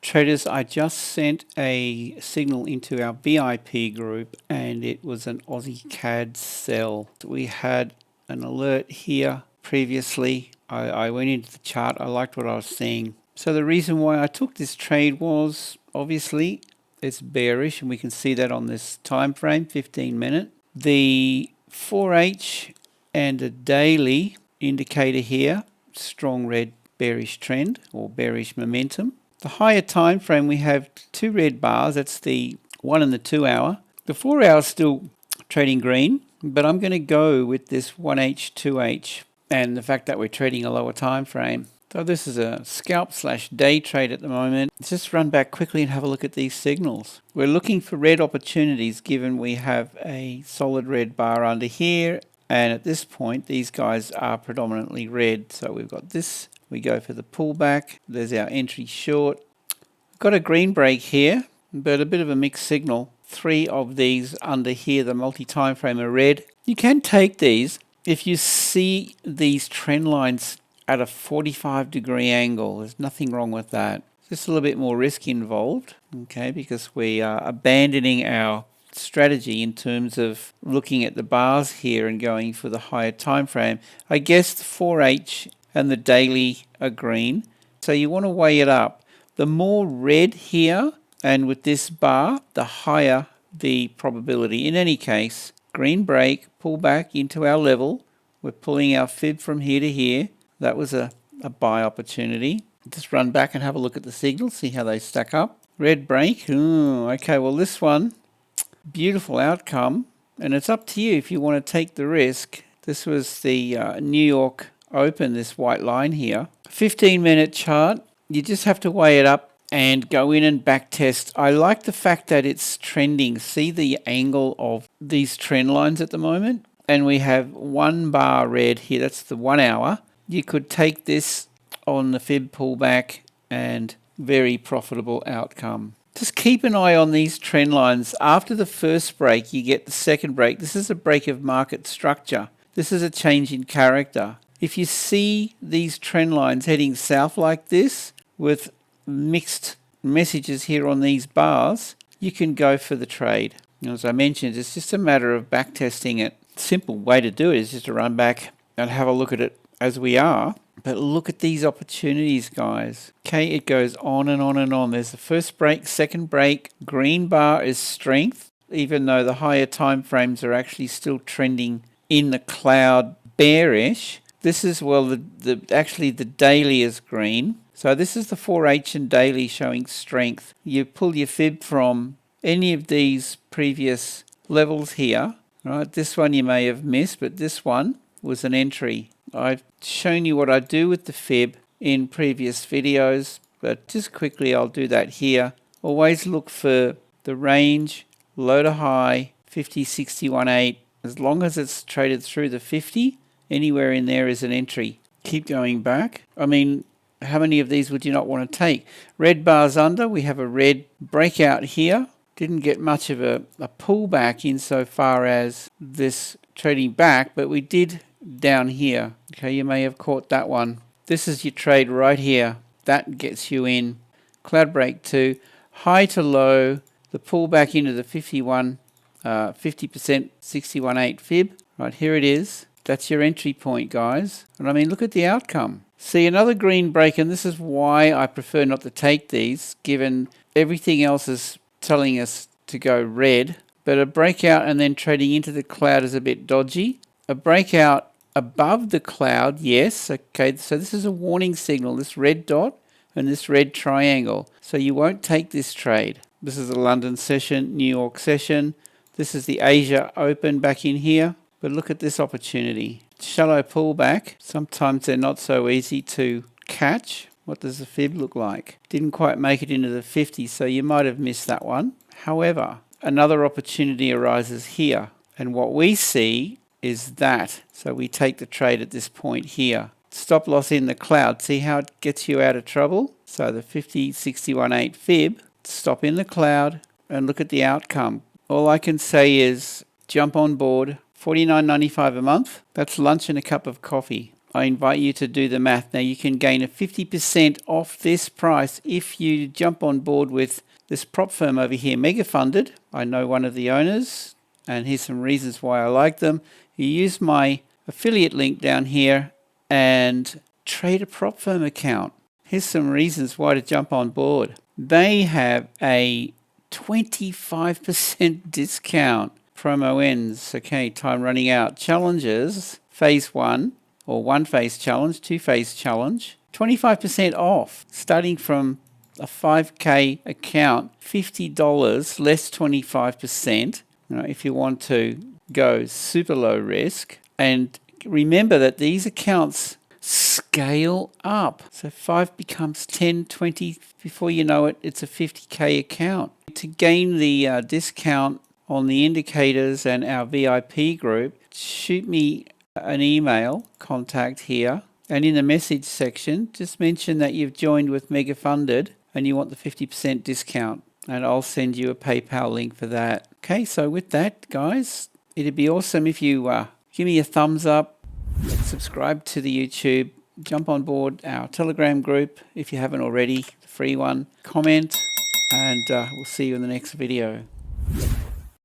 Traders, I just sent a signal into our VIP group and it was an AUDCAD sell. We had an alert here previously. I went into the chart, I liked what I was seeing. So the reason why I took this trade was obviously it's bearish and we can see that on this time frame, 15 minute. The 4H and a daily indicator here, strong red bearish trend or bearish momentum. The higher time frame, we have two red bars. That's the 1 and the 2 hour. The 4 hour is still trading green, but I'm going to go with this 1H, 2H, and the fact that we're trading a lower time frame. So this is a scalp / day trade at the moment. Let's just run back quickly and have a look at these signals. We're looking for red opportunities given we have a solid red bar under here, and at this point these guys are predominantly red. So we've got this. We go for the pullback. There's our entry short. We've got a green break here, but a bit of a mixed signal. 3 of these under here, the multi-time frame, are red. You can take these if you see these trend lines at a 45-degree angle. There's nothing wrong with that. Just a little bit more risk involved, okay, because we are abandoning our strategy in terms of looking at the bars here and going for the higher time frame. I guess the 4H and the daily are green, so you want to weigh it up. The more red here and with this bar, the higher the probability. In any case, green break, pull back into our level. We're pulling our fib from here to here. That was a buy opportunity. Just run back and have a look at the signals, see how they stack up. Red break. Ooh, okay, well this one, beautiful outcome, and it's up to you if you want to take the risk. This was the New York Open, this white line here. 15-minute chart. You just have to weigh it up and go in and back test. I like the fact that it's trending. See the angle of these trend lines at the moment? And we have 1 bar red here. That's the 1 hour. You could take this on the fib pullback and very profitable outcome. Just keep an eye on these trend lines. After the first break, you get the second break. This is a break of market structure. This is a change in character. If you see these trend lines heading south like this with mixed messages here on these bars, you can go for the trade. And as I mentioned, it's just a matter of back testing it. Simple way to do it is just to run back and have a look at it as we are. But look at these opportunities, guys. Okay, it goes on and on and on. There's the first break, second break. Green bar is strength, even though the higher time frames are actually still trending in the cloud bearish. This is, well, actually the daily is green. So this is the 4H and daily showing strength. You pull your fib from any of these previous levels here. Right, this one you may have missed, but this one was an entry. I've shown you what I do with the fib in previous videos, but just quickly I'll do that here. Always look for the range, low to high, 50, 60, 1.8. As long as it's traded through the 50, anywhere in there is an entry. Keep going back. I mean, how many of these would you not want to take? Red bars under, we have a red breakout here. Didn't get much of a pullback insofar as this trading back, but we did down here. Okay, you may have caught that one. This is your trade right here. That gets you in. Cloud break 2, high to low, the pullback into the 50% 61.8 fib. Right, here it is. That's your entry point, guys. And I mean, look at the outcome. See, another green break, and this is why I prefer not to take these, given everything else is telling us to go red. But a breakout and then trading into the cloud is a bit dodgy. A breakout above the cloud, yes. Okay, so this is a warning signal, this red dot and this red triangle. So you won't take this trade. This is the London session, New York session. This is the Asia Open back in here. But look at this opportunity. Shallow pullback. Sometimes they're not so easy to catch. What does the fib look like? Didn't quite make it into the 50, so you might have missed that one. However, another opportunity arises here. And what we see is that. So we take the trade at this point here. Stop loss in the cloud. See how it gets you out of trouble? So the 50, 61.8 fib. Stop in the cloud and look at the outcome. All I can say is jump on board. $49.95 a month. That's lunch and a cup of coffee. I invite you to do the math. Now you can gain a 50% off this price if you jump on board with this prop firm over here, Mega Funded. I know one of the owners, and here's some reasons why I like them. You use my affiliate link down here and trade a prop firm account. Here's some reasons why to jump on board. They have a 25% discount. Promo ends. Okay, time running out. Challenges, phase 1 or 1-phase challenge, 2-phase challenge, 25% off starting from a 5K account, $50 less 25%. If you want to go super low risk. And remember that these accounts scale up. So 5 becomes 10, 20. Before you know it, it's a 50K account. To gain the discount on the indicators and our VIP group, shoot me an email, contact here, and in the message section, just mention that you've joined with Mega Funded and you want the 50% discount, and I'll send you a PayPal link for that. Okay, so with that, guys, it'd be awesome if you give me a thumbs up, subscribe to the YouTube, jump on board our Telegram group if you haven't already, the free one, comment, and we'll see you in the next video.